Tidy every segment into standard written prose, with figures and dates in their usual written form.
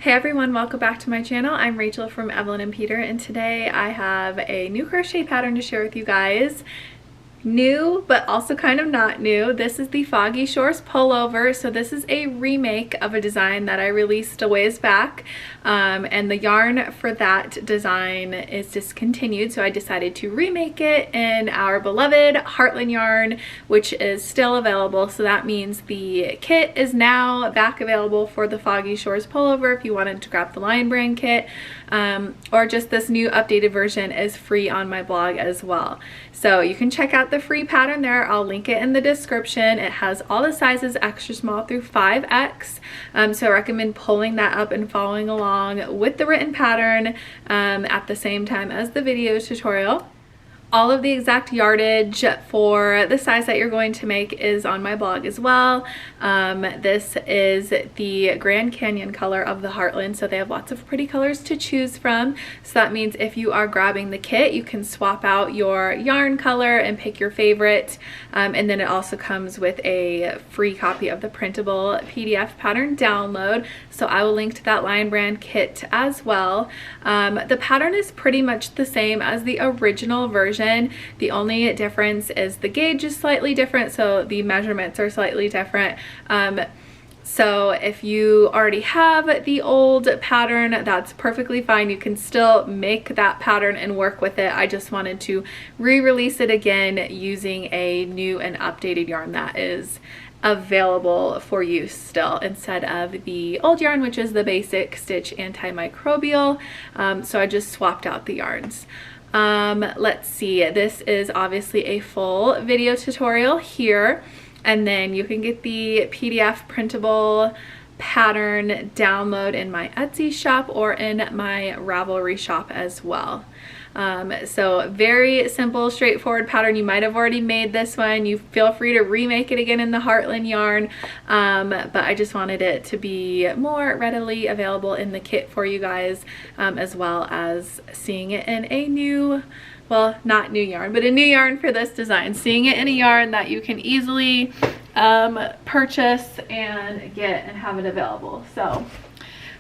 Hey everyone, welcome back to my channel. I'm Rachel from Evelyn and Peter, and today I have a new crochet pattern to share with you guys. New, but also kind of not new. This is the Foggy Shores Pullover. So this is a remake of a design that I released a ways back, and the yarn for that design is discontinued, so I decided to remake it in our beloved Heartland yarn, which is still available. So that means the kit is now back available for the Foggy Shores Pullover if you wanted to grab the Lion Brand kit, or just this new updated version is free on my blog as well. So you can check out the free pattern there. I'll link it in the description. It has all the sizes extra small through 5X. So I recommend pulling that up and following along with the written pattern at the same time as the video tutorial. All of the exact yardage for the size that you're going to make is on my blog as well. This is the Grand Canyon color of the Heartland, so they have lots of pretty colors to choose from. So that means if you are grabbing the kit, you can swap out your yarn color and pick your favorite. And then it also comes with a free copy of the printable PDF pattern download. So I will link to that Lion Brand kit as well. The pattern is pretty much the same as the original version. The only difference is the gauge is slightly different, so the measurements are slightly different. So if you already have the old pattern, that's perfectly fine. You can still make that pattern and work with it. I just wanted to re-release it again using a new and updated yarn that is available for use still, instead of the old yarn, which is the basic stitch antimicrobial. So I just swapped out the yarns. Let's see, this is obviously a full video tutorial here, and then you can get the PDF printable pattern download in my Etsy shop or in my Ravelry shop as well. So very simple, straightforward pattern. You might have already made this one. You feel free to remake it again in the Heartland yarn, but I just wanted it to be more readily available in the kit for you guys, as well as seeing it in a new, well, not new yarn, but a new yarn for this design. Seeing it in a yarn that you can easily purchase and get and have it available. So,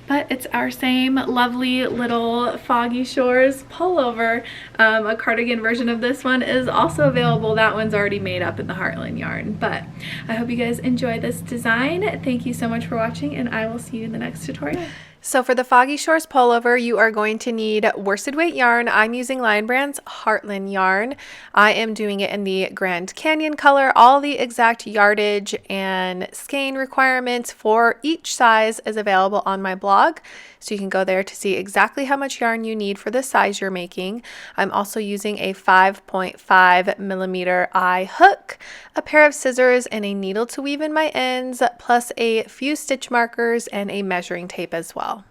but it's our same lovely little Foggy Shores pullover. A cardigan version of this one is also available. That one's already made up in the Heartland yarn. But I hope you guys enjoy this design. Thank you so much for watching, and I will see you in the next tutorial. So for the Foggy Shores Pullover, you are going to need worsted weight yarn. I'm using Lion Brand's Heartland yarn. I am doing it in the Grand Canyon color. All the exact yardage and skein requirements for each size is available on my blog. So you can go there to see exactly how much yarn you need for the size you're making. I'm also using a 5.5 millimeter eye hook, a pair of scissors, and a needle to weave in my ends, plus a few stitch markers and a measuring tape as well.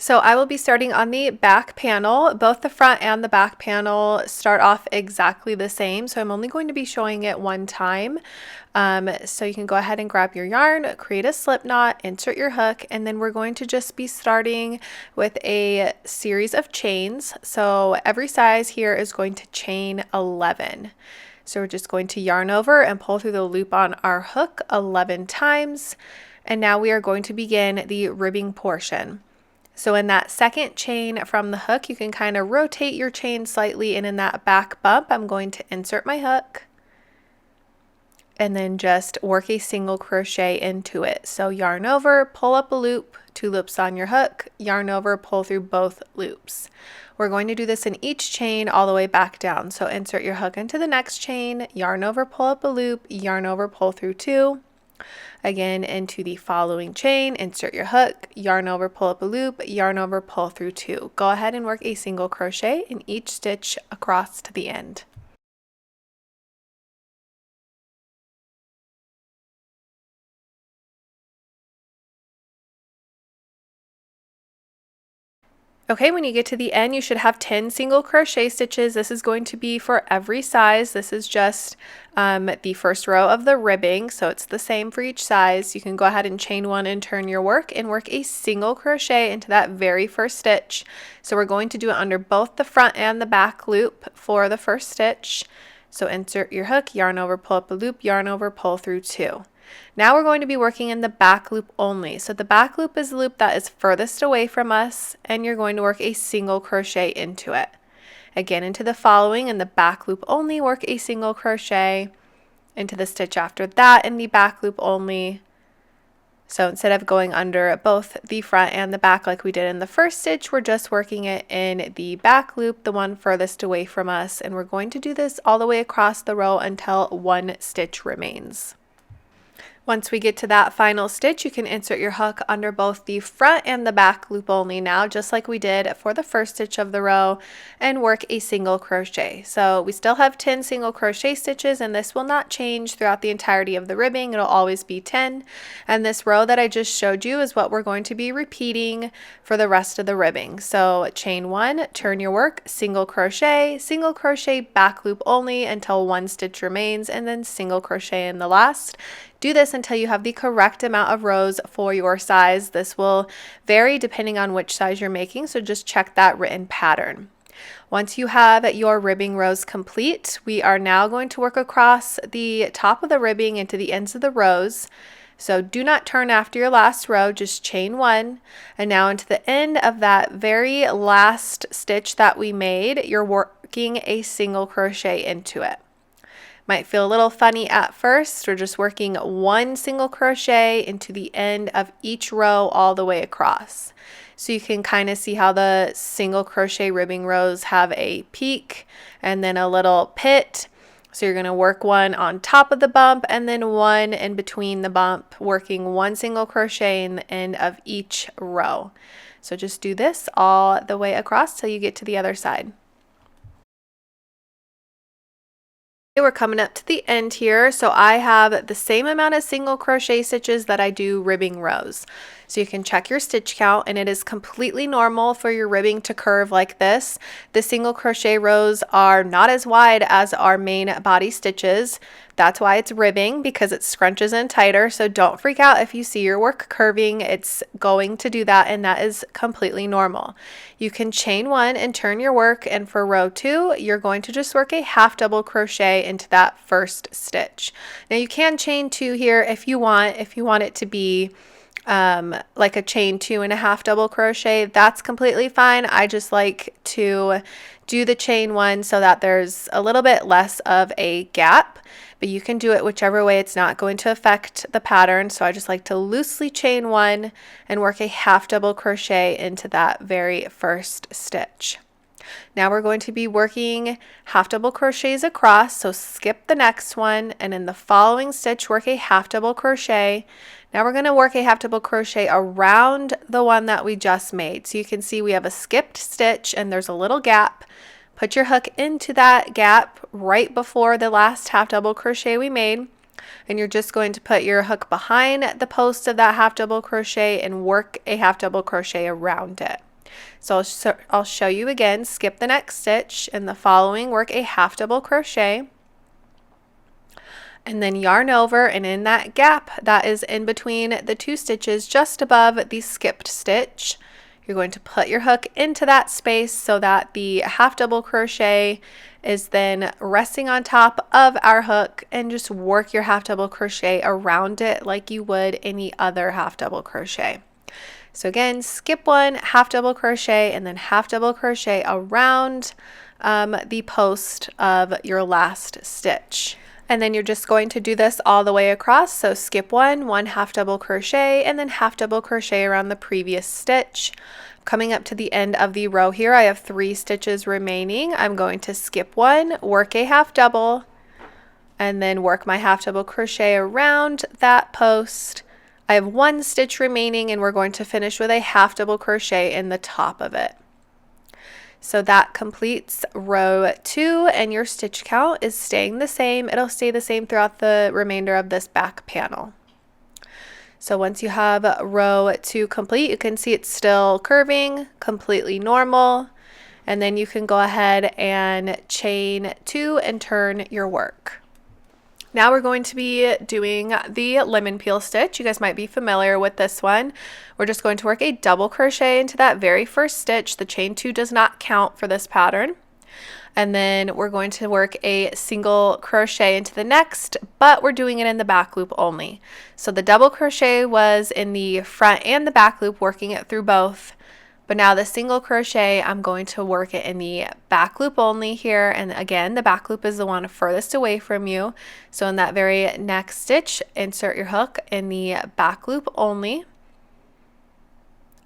So I will be starting on the back panel. Both the front and the back panel start off exactly the same, so I'm only going to be showing it one time. So you can go ahead and grab your yarn, create a slip knot, insert your hook, and then we're going to just be starting with a series of chains. So every size here is going to chain 11. So we're just going to yarn over and pull through the loop on our hook 11 times. And now we are going to begin the ribbing portion. So in that second chain from the hook, you can kind of rotate your chain slightly, and in that back bump, I'm going to insert my hook and then just work a single crochet into it. So yarn over, pull up a loop, 2 loops on your hook, yarn over, pull through both loops. We're going to do this in each chain all the way back down. So insert your hook into the next chain, yarn over, pull up a loop, yarn over, pull through 2. Again, into the following chain, insert your hook, yarn over, pull up a loop, yarn over, pull through 2. Go ahead and work a single crochet in each stitch across to the end. Okay, when you get to the end, you should have 10 single crochet stitches. This is going to be for every size. This is just the first row of the ribbing, so it's the same for each size. You can go ahead and chain 1 and turn your work and work a single crochet into that very first stitch. So we're going to do it under both the front and the back loop for the first stitch. So insert your hook, yarn over, pull up a loop, yarn over, pull through 2. Now we're going to be working in the back loop only. So the back loop is the loop that is furthest away from us, and you're going to work a single crochet into it. Again, into the following in the back loop only, work a single crochet into the stitch after that in the back loop only. So instead of going under both the front and the back like we did in the first stitch, we're just working it in the back loop, the one furthest away from us, and we're going to do this all the way across the row until one stitch remains. Once we get to that final stitch, you can insert your hook under both the front and the back loop only now, just like we did for the first stitch of the row, and work a single crochet. So we still have 10 single crochet stitches, and this will not change throughout the entirety of the ribbing. It'll always be 10. And this row that I just showed you is what we're going to be repeating for the rest of the ribbing. So chain 1, turn your work, single crochet, back loop only until one stitch remains, and then single crochet in the last. Do this until you have the correct amount of rows for your size. This will vary depending on which size you're making, so just check that written pattern. Once you have your ribbing rows complete, we are now going to work across the top of the ribbing into the ends of the rows. So do not turn after your last row, just chain 1, and now into the end of that very last stitch that we made, you're working a single crochet into it. Might feel a little funny at first. We're just working one single crochet into the end of each row all the way across. So you can kind of see how the single crochet ribbing rows have a peak and then a little pit. So you're going to work one on top of the bump and then one in between the bump, working one single crochet in the end of each row. So just do this all the way across till you get to the other side. We're coming up to the end here, so I have the same amount of single crochet stitches that I do ribbing rows. So you can check your stitch count, and it is completely normal for your ribbing to curve like this. The single crochet rows are not as wide as our main body stitches. That's why it's ribbing, because it scrunches in tighter. So don't freak out if you see your work curving. It's going to do that, and that is completely normal. You can chain 1 and turn your work, and for row 2, you're going to just work a half double crochet into that first stitch. Now you can chain 2 here if you want it to be like a chain 2.5 double crochet. That's completely fine. I just like to do the chain 1 so that there's a little bit less of a gap, but you can do it whichever way. It's not going to affect the pattern. So I just like to loosely chain 1 and work a half double crochet into that very first stitch. Now we're going to be working half double crochets across, so skip the next one, and in the following stitch work a half double crochet. Now we're going to work a half double crochet around the one that we just made. So you can see we have a skipped stitch and there's a little gap. Put your hook into that gap right before the last half double crochet we made, and you're just going to put your hook behind the post of that half double crochet and work a half double crochet around it. So I'll show you again. Skip the next stitch, and the following work a half double crochet, and then yarn over, and in that gap that is in between the two stitches just above the skipped stitch, you're going to put your hook into that space so that the half double crochet is then resting on top of our hook, and just work your half double crochet around it like you would any other half double crochet. So again, skip one, half double crochet, and then half double crochet around the post of your last stitch. And then you're just going to do this all the way across. So skip one half double crochet, and then half double crochet around the previous stitch. Coming up to the end of the row here, I have 3 stitches remaining. I'm going to skip one, work a half double, and then work my half double crochet around that post. I have 1 stitch remaining, and we're going to finish with a half double crochet in the top of it. So that completes row 2, and your stitch count is staying the same. It'll stay the same throughout the remainder of this back panel. So once you have row 2 complete, you can see it's still curving, completely normal, and then you can go ahead and chain 2 and turn your work. Now we're going to be doing the lemon peel stitch. You guys might be familiar with this one. We're just going to work a double crochet into that very first stitch. The chain 2 does not count for this pattern. And then we're going to work a single crochet into the next, but we're doing it in the back loop only. So the double crochet was in the front and the back loop, working it through both. But now the single crochet, I'm going to work it in the back loop only here. And again, the back loop is the one furthest away from you. So in that very next stitch, insert your hook in the back loop only.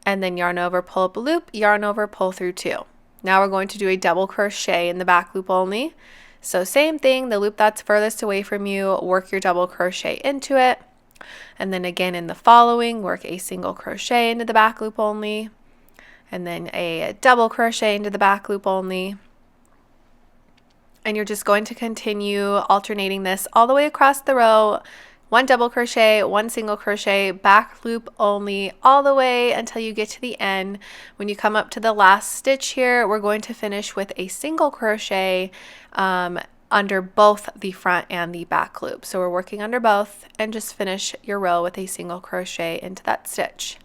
And then yarn over, pull up a loop, yarn over, pull through 2. Now we're going to do a double crochet in the back loop only. So same thing, the loop that's furthest away from you, work your double crochet into it. And then again in the following, work a single crochet into the back loop only. And then a double crochet into the back loop only. And you're just going to continue alternating this all the way across the row. 1 double crochet, 1 single crochet, back loop only, all the way until you get to the end. When you come up to the last stitch here, we're going to finish with a single crochet under both the front and the back loop. So we're working under both, and just finish your row with a single crochet into that stitch.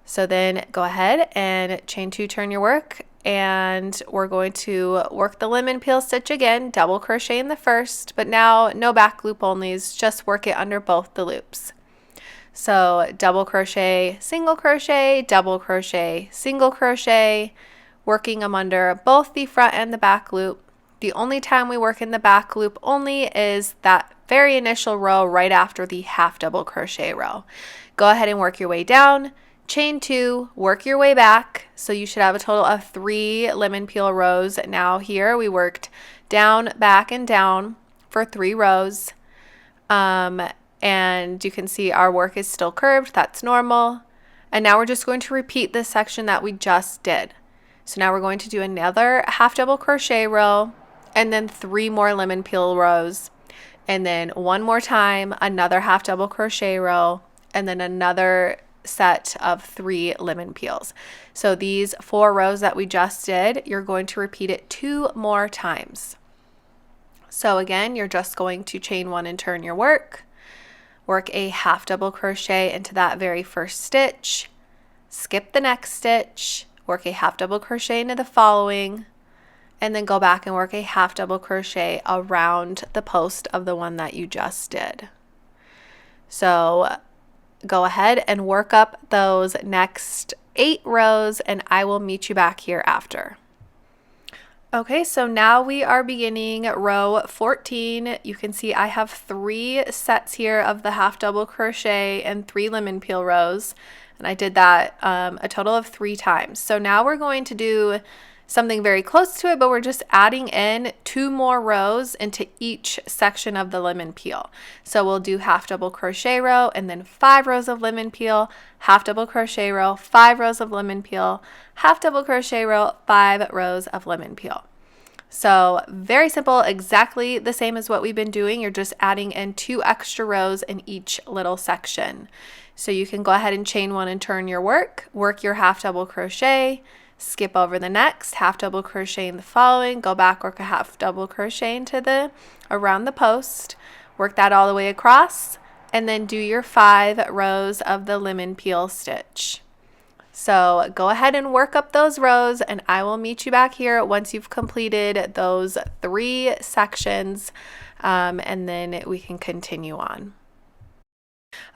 So then go ahead and chain 2, turn your work, and we're going to work the lemon peel stitch again, double crochet in the first, but now no back loop onlys, just work it under both the loops. So double crochet, single crochet, double crochet, single crochet, working them under both the front and the back loop. The only time we work in the back loop only is that very initial row right after the half double crochet row. Go ahead and work your way down, chain 2, work your way back. So you should have a total of 3 lemon peel rows. Now here we worked down, back, and down for 3 rows. And you can see our work is still curved. That's normal. And now we're just going to repeat this section that we just did. So now we're going to do another half double crochet row, and then 3 more lemon peel rows. And then one more time, another half double crochet row, and then another set of 3 lemon peels. So these 4 rows that we just did, you're going to repeat it 2 more times. So again, you're just going to chain 1 and turn your work, work a half double crochet into that very first stitch, skip the next stitch, work a half double crochet into the following, and then go back and work a half double crochet around the post of the one that you just did. So go ahead and work up those next 8 rows, and I will meet you back here after. Okay, so now we are beginning row 14. You can see I have 3 sets here of the half double crochet and 3 lemon peel rows, and I did that a total of 3 times. So now we're going to do something very close to it, but we're just adding in 2 more rows into each section of the lemon peel. So we'll do half double crochet row, and then 5 rows of lemon peel, half double crochet row, 5 rows of lemon peel, half double crochet row, 5 rows of lemon peel. So very simple, exactly the same as what we've been doing. You're just adding in 2 extra rows in each little section. So you can go ahead and chain 1 and turn your work your half double crochet, skip over the next, half double crochet in the following, go back, work a half double crochet into the around the post, work that all the way across, and then do your 5 rows of the lemon peel stitch. So go ahead and work up those rows, and I will meet you back here once you've completed those 3 sections, and then we can continue on.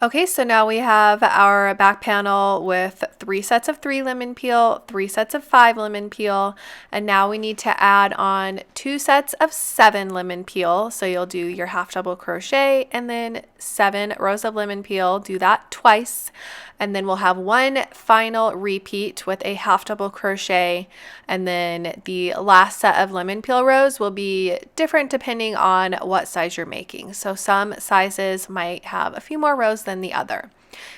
Okay, so now we have our back panel with 3 sets of 3 lemon peel, 3 sets of 5 lemon peel, and now we need to add on 2 sets of 7 lemon peel. So you'll do your half double crochet and then 7 rows of lemon peel, do that twice, and then we'll have 1 final repeat with a half double crochet, and then the last set of lemon peel rows will be different depending on what size you're making. So some sizes might have a few more rows than the other.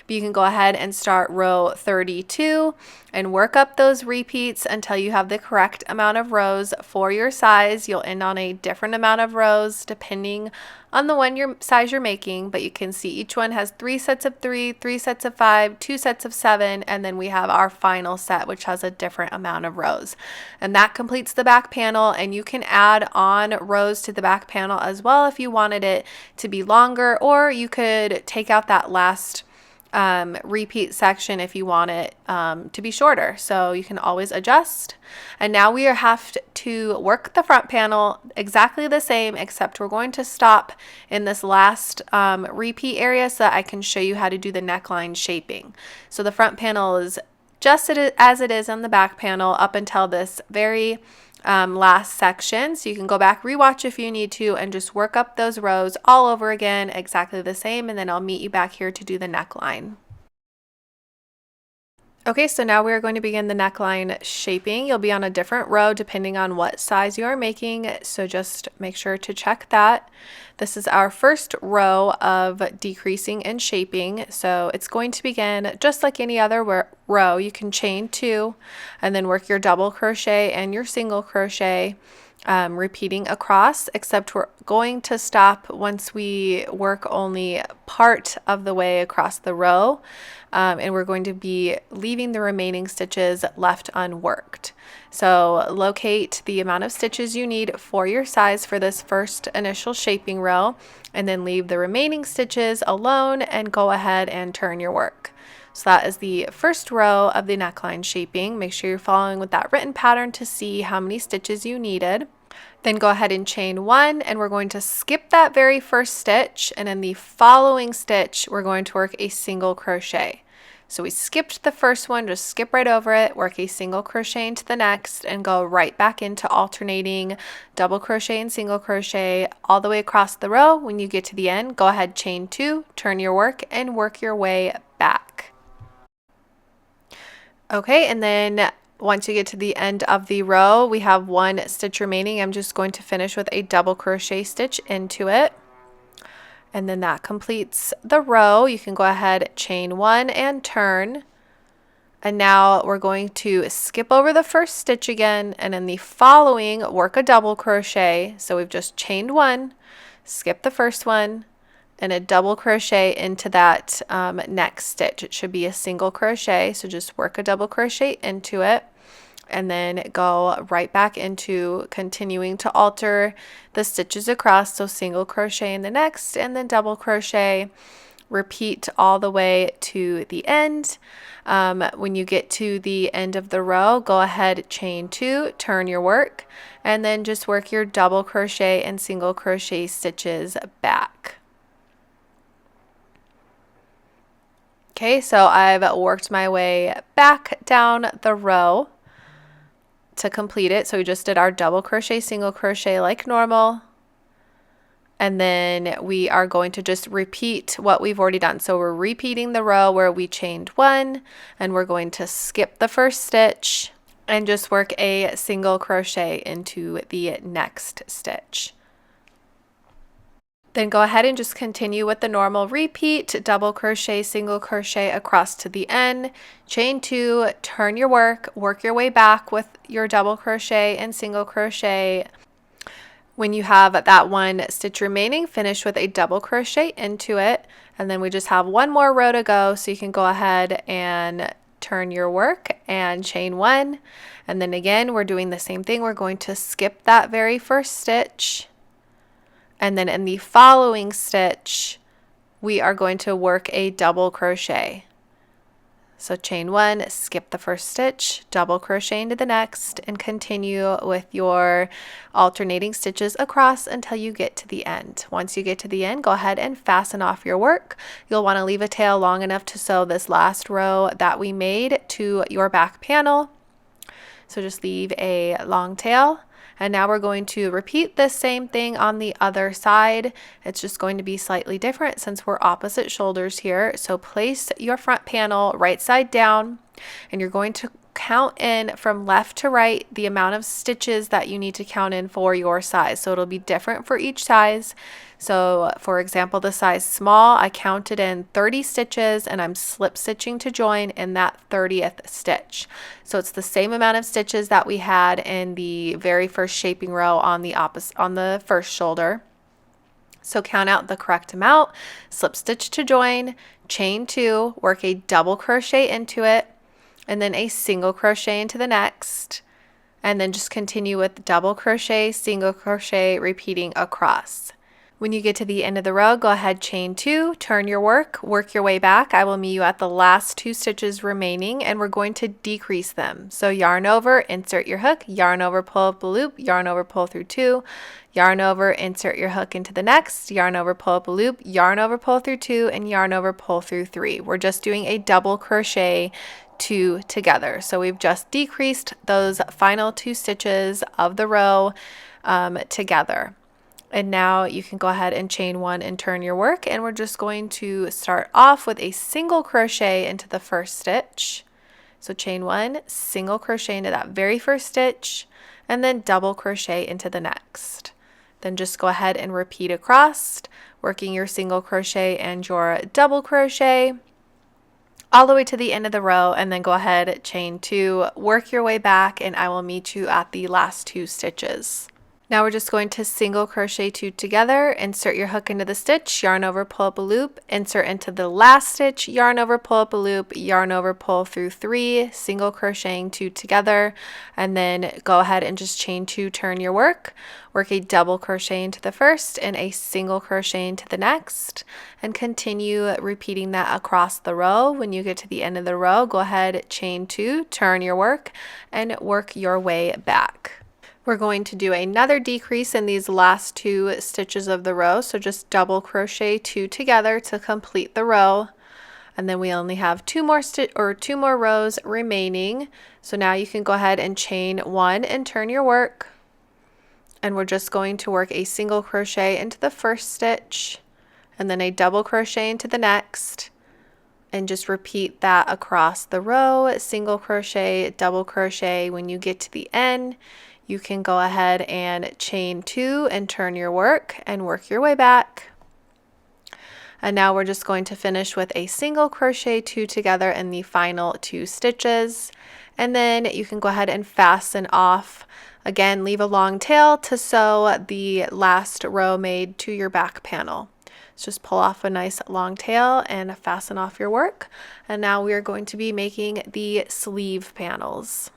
But you can go ahead and start row 32 and work up those repeats until you have the correct amount of rows for your size. You'll end on a different amount of rows depending on the size you're making, but you can see each one has 3 sets of 3, 3 sets of 5, 2 sets of 7, and then we have our final set which has a different amount of rows. And that completes the back panel, and you can add on rows to the back panel as well if you wanted it to be longer, or you could take out that last repeat section if you want it to be shorter. So you can always adjust. And now we have to work the front panel exactly the same, except we're going to stop in this last repeat area so that I can show you how to do the neckline shaping. So the front panel is just as it is on the back panel up until this very last section. So you can go back, rewatch if you need to, and just work up those rows all over again exactly the same, and then I'll meet you back here to do the neckline. Okay, so now we're going to begin the neckline shaping. You'll be on a different row depending on what size you are making, so just make sure to check that. This is our first row of decreasing and shaping, so it's going to begin just like any other row. You can chain 2 and then work your double crochet and your single crochet, repeating across, except we're going to stop once we work only part of the way across the row, and we're going to be leaving the remaining stitches left unworked. So locate the amount of stitches you need for your size for this first initial shaping row, and then leave the remaining stitches alone and go ahead and turn your work. So that is the first row of the neckline shaping. Make sure you're following with that written pattern to see how many stitches you needed. Then go ahead and chain 1, and we're going to skip that very first stitch, and in the following stitch we're going to work a single crochet. So we skipped the first one, just skip right over it, work a single crochet into the next, and go right back into alternating double crochet and single crochet all the way across the row. When you get to the end, go ahead, chain 2, turn your work, and work your way back. Okay, and then once you get to the end of the row, we have 1 stitch remaining. I'm just going to finish with a double crochet stitch into it. And then that completes the row. You can go ahead, chain 1 and turn. And now we're going to skip over the first stitch again, and in the following, work a double crochet. So we've just chained 1, skip the first one, and a double crochet into that next stitch. It should be a single crochet, so just work a double crochet into it, and then go right back into continuing to alter the stitches across. So single crochet in the next, and then double crochet, repeat all the way to the end. When you get to the end of the row, go ahead, chain 2, turn your work, and then just work your double crochet and single crochet stitches back. Okay, so I've worked my way back down the row to complete it. So we just did our double crochet, single crochet like normal, and then we are going to just repeat what we've already done. So we're repeating the row where we chained 1, and we're going to skip the first stitch and just work a single crochet into the next stitch. Then go ahead and just continue with the normal repeat, double crochet, single crochet across to the end, chain 2, turn your work, work your way back with your double crochet and single crochet. When you have that 1 stitch remaining, finish with a double crochet into it, and then we just have 1 more row to go, so you can go ahead and turn your work and chain 1, and then again we're doing the same thing. We're going to skip that very first stitch, and then in the following stitch, we are going to work a double crochet. So chain 1, skip the first stitch, double crochet into the next, and continue with your alternating stitches across until you get to the end. Once you get to the end, go ahead and fasten off your work. You'll want to leave a tail long enough to sew this last row that we made to your back panel. So just leave a long tail. And now we're going to repeat the same thing on the other side. It's just going to be slightly different since we're opposite shoulders here. So place your front panel right side down, and you're going to count in from left to right the amount of stitches that you need to count in for your size. So it'll be different for each size. So for example, the size small, I counted in 30 stitches, and I'm slip stitching to join in that 30th stitch. So it's the same amount of stitches that we had in the very first shaping row on the first shoulder. So count out the correct amount, slip stitch to join, chain 2, work a double crochet into it, and then a single crochet into the next, and then just continue with double crochet, single crochet, repeating across. When you get to the end of the row, go ahead, chain 2, turn your work your way back. I will meet you at the last 2 stitches remaining, and we're going to decrease them. So yarn over, insert your hook, yarn over, pull up a loop, yarn over, pull through 2, yarn over, insert your hook into the next, yarn over, pull up a loop, yarn over, pull through 2, and yarn over, pull through 3. We're just doing a double crochet 2 together. So we've just decreased those final 2 stitches of the row together. And now you can go ahead and chain 1 and turn your work, and we're just going to start off with a single crochet into the first stitch. So chain 1, single crochet into that very first stitch, and then double crochet into the next. Then just go ahead and repeat across, working your single crochet and your double crochet all the way to the end of the row, and then go ahead, chain 2, work your way back, and I will meet you at the last 2 stitches. Now we're just going to single crochet 2 together, insert your hook into the stitch, yarn over, pull up a loop, insert into the last stitch, yarn over, pull up a loop, yarn over, pull through 3, single crocheting 2 together, and then go ahead and just chain 2, turn your work a double crochet into the first and a single crochet into the next, and continue repeating that across the row. When you get to the end of the row, go ahead, chain 2, turn your work, and work your way back. We're going to do another decrease in these last 2 stitches of the row, so just double crochet 2 together to complete the row, and then we only have 2 more rows remaining. So now you can go ahead and chain 1 and turn your work, and we're just going to work a single crochet into the first stitch and then a double crochet into the next, and just repeat that across the row, single crochet, double crochet. When you get to the end, you can go ahead and chain 2 and turn your work and work your way back. And now we're just going to finish with a single crochet 2 together in the final 2 stitches. And then you can go ahead and fasten off. Again, leave a long tail to sew the last row made to your back panel. So just pull off a nice long tail and fasten off your work. And now we are going to be making the sleeve panels.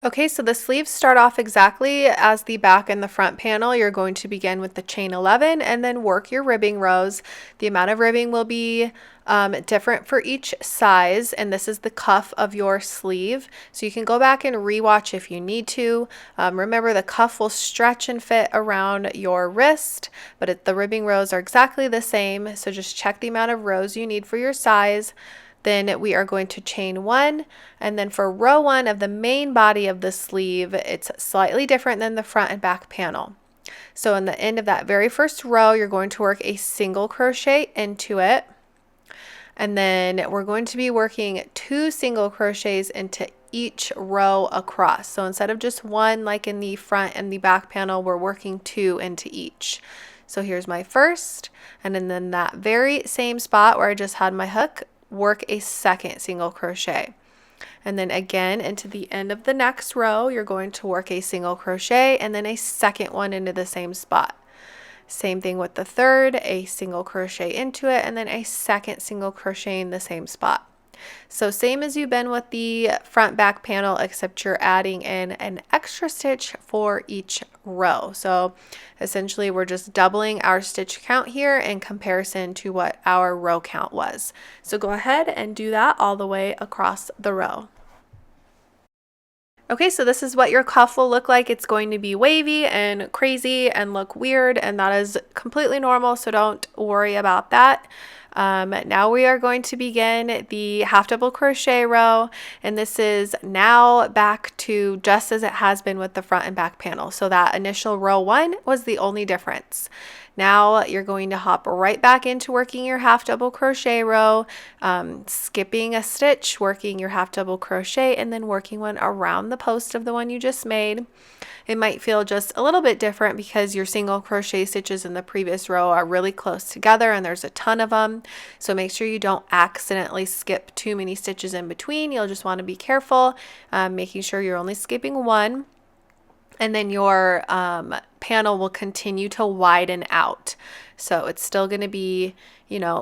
Okay, so the sleeves start off exactly as the back and the front panel. You're going to begin with the chain 11 and then work your ribbing rows. The amount of ribbing will be different for each size, and this is the cuff of your sleeve. So you can go back and rewatch if you need to. Remember, the cuff will stretch and fit around your wrist, but the ribbing rows are exactly the same. So just check the amount of rows you need for your size. Then we are going to chain 1, and then for row 1 of the main body of the sleeve, it's slightly different than the front and back panel. So in the end of that very first row, you're going to work a single crochet into it, and then we're going to be working 2 single crochets into each row across. So instead of just 1 like in the front and the back panel, we're working 2 into each. So here's my first, and then that very same spot where I just had my hook, work a second single crochet, and then again into the end of the next row you're going to work a single crochet and then a second one into the same spot. Same thing with the third, a single crochet into it and then a second single crochet in the same spot. So same as you've been with the front back panel, except you're adding in an extra stitch for each row. So essentially we're just doubling our stitch count here in comparison to what our row count was. So go ahead and do that all the way across the row. Okay, so this is what your cuff will look like. It's going to be wavy and crazy and look weird, and that is completely normal, so don't worry about that. Now we are going to begin the half double crochet row, and this is now back to just as it has been with the front and back panel. So that initial row 1 was the only difference. Now you're going to hop right back into working your half double crochet row, skipping a stitch, working your half double crochet, and then working one around the post of the one you just made. It might feel just a little bit different because your single crochet stitches in the previous row are really close together and there's a ton of them. So make sure you don't accidentally skip too many stitches in between. You'll just want to be careful, making sure you're only skipping one. And then your panel will continue to widen out. So it's still going to be,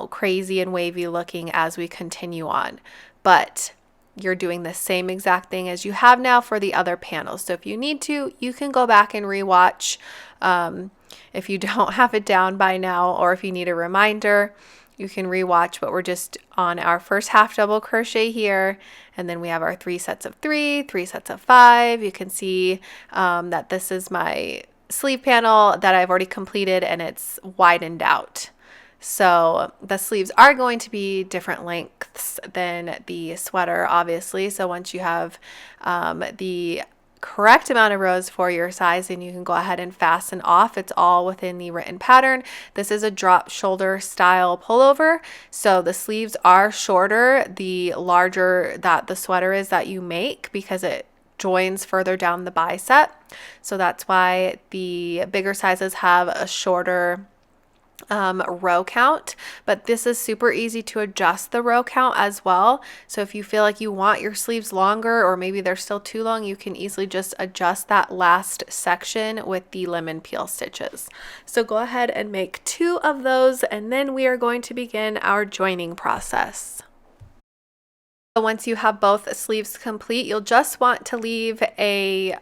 crazy and wavy looking as we continue on. But you're doing the same exact thing as you have now for the other panels. So if you need to, you can go back and rewatch if you don't have it down by now, or if you need a reminder, you can rewatch. But we're just on our first half double crochet here, and then we have our 3 sets of 3, 3 sets of 5. You can see that this is my sleeve panel that I've already completed, and it's widened out. So the sleeves are going to be different lengths than the sweater, obviously. So once you have the correct amount of rows for your size, and you can go ahead and fasten off. It's all within the written pattern. This is a drop shoulder style pullover, so the sleeves are shorter the larger that the sweater is that you make, because it joins further down the bicep. So that's why the bigger sizes have a shorter row count, but this is super easy to adjust the row count as well. So if you feel like you want your sleeves longer, or maybe they're still too long, you can easily just adjust that last section with the lemon peel stitches. So go ahead and make 2 of those, and then we are going to begin our joining process. Once you have both sleeves complete, you'll just want to leave a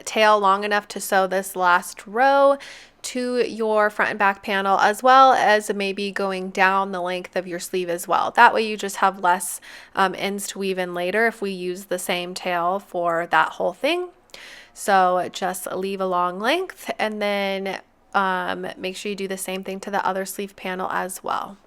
tail long enough to sew this last row to your front and back panel, as well as maybe going down the length of your sleeve as well. That way you just have less ends to weave in later if we use the same tail for that whole thing. So just leave a long length, and then make sure you do the same thing to the other sleeve panel as well.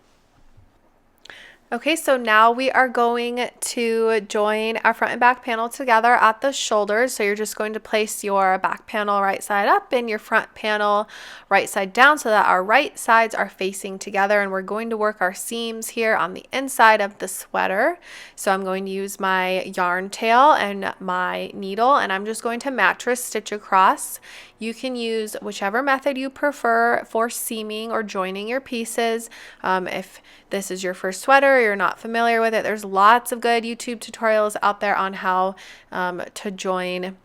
Okay, so now we are going to join our front and back panel together at the shoulders. So you're just going to place your back panel right side up and your front panel right side down, so that our right sides are facing together, and we're going to work our seams here on the inside of the sweater. So I'm going to use my yarn tail and my needle, and I'm just going to mattress stitch across. You can use whichever method you prefer for seaming or joining your pieces. If this is your first sweater, you're not familiar with it, there's lots of good YouTube tutorials out there on how to join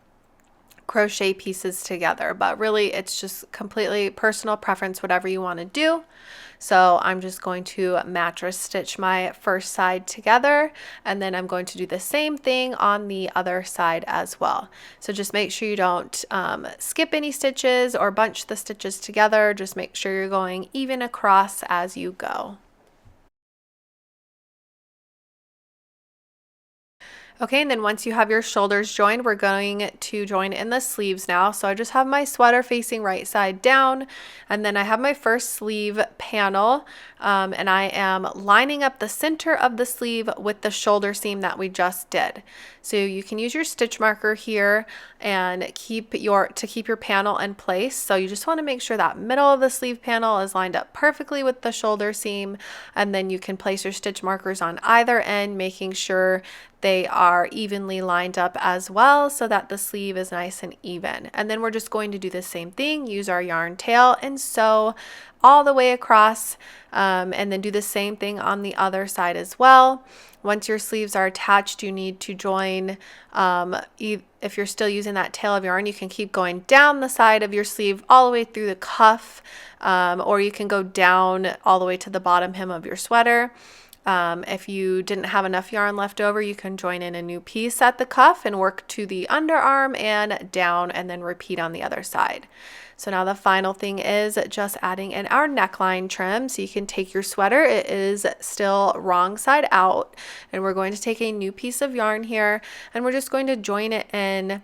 crochet pieces together, but really it's just completely personal preference, whatever you want to do. So I'm just going to mattress stitch my first side together, and then I'm going to do the same thing on the other side as well. So just make sure you don't skip any stitches or bunch the stitches together. Just make sure you're going even across as you go. Okay, and then once you have your shoulders joined, we're going to join in the sleeves now. So I just have my sweater facing right side down, and then I have my first sleeve panel, and I am lining up the center of the sleeve with the shoulder seam that we just did. So you can use your stitch marker here and keep your panel in place. So you just want to make sure that middle of the sleeve panel is lined up perfectly with the shoulder seam, and then you can place your stitch markers on either end, making sure they are evenly lined up as well, so that the sleeve is nice and even. And then we're just going to do the same thing, use our yarn tail and sew all the way across, and then do the same thing on the other side as well. Once your sleeves are attached, you need to join, if you're still using that tail of yarn, you can keep going down the side of your sleeve all the way through the cuff, or you can go down all the way to the bottom hem of your sweater. If you didn't have enough yarn left over, you can join in a new piece at the cuff and work to the underarm and down, and then repeat on the other side. So now the final thing is just adding in our neckline trim. So you can take your sweater, it is still wrong side out, and we're going to take a new piece of yarn here, and we're just going to join it in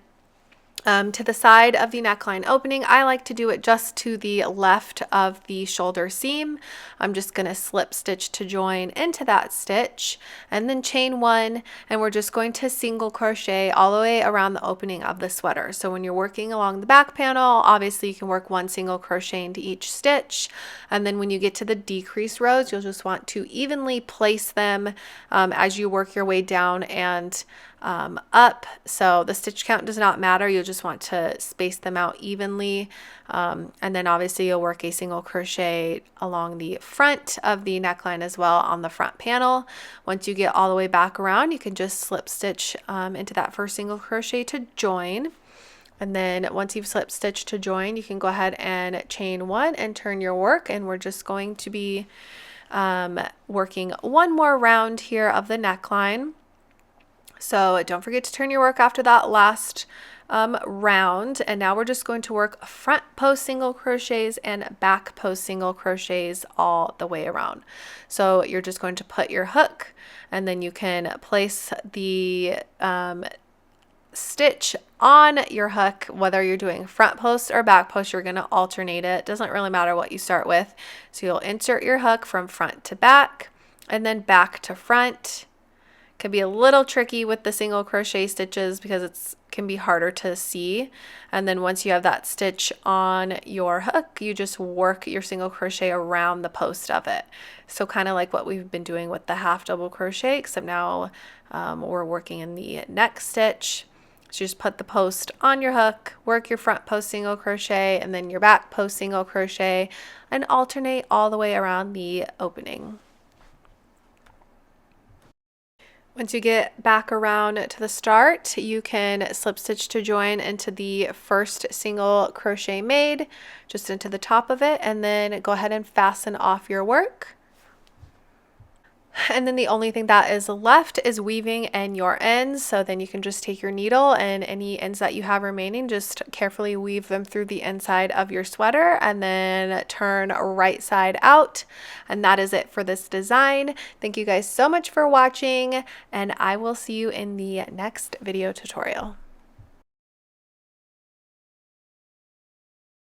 to the side of the neckline opening. I like to do it just to the left of the shoulder seam. I'm just going to slip stitch to join into that stitch, and then chain 1, and we're just going to single crochet all the way around the opening of the sweater. So when you're working along the back panel, obviously you can work 1 single crochet into each stitch, and then when you get to the decrease rows, you'll just want to evenly place them as you work your way down and up. So the stitch count does not matter, you'll just want to space them out evenly, and then obviously you'll work a single crochet along the front of the neckline as well on the front panel. Once you get all the way back around, you can just slip stitch into that first single crochet to join. And then once you've slip stitched to join, you can go ahead and chain 1 and turn your work, and we're just going to be working 1 more round here of the neckline. So don't forget to turn your work after that last round. And now we're just going to work front post single crochets and back post single crochets all the way around. So you're just going to put your hook, and then you can place the stitch on your hook. Whether you're doing front post or back post, you're going to alternate it. Doesn't really matter what you start with. So you'll insert your hook from front to back and then back to front. Can be a little tricky with the single crochet stitches because it can be harder to see. And then once you have that stitch on your hook, you just work your single crochet around the post of it. So kind of like what we've been doing with the half double crochet, except now we're working in the next stitch. So you just put the post on your hook, work your front post single crochet and then your back post single crochet, and alternate all the way around the opening. Once you get back around to the start, you can slip stitch to join into the first single crochet made, just into the top of it, and then go ahead and fasten off your work. And then the only thing that is left is weaving in your ends. So then you can just take your needle and any ends that you have remaining, just carefully weave them through the inside of your sweater and then turn right side out. And that is it for this design. Thank you guys so much for watching, and I will see you in the next video tutorial.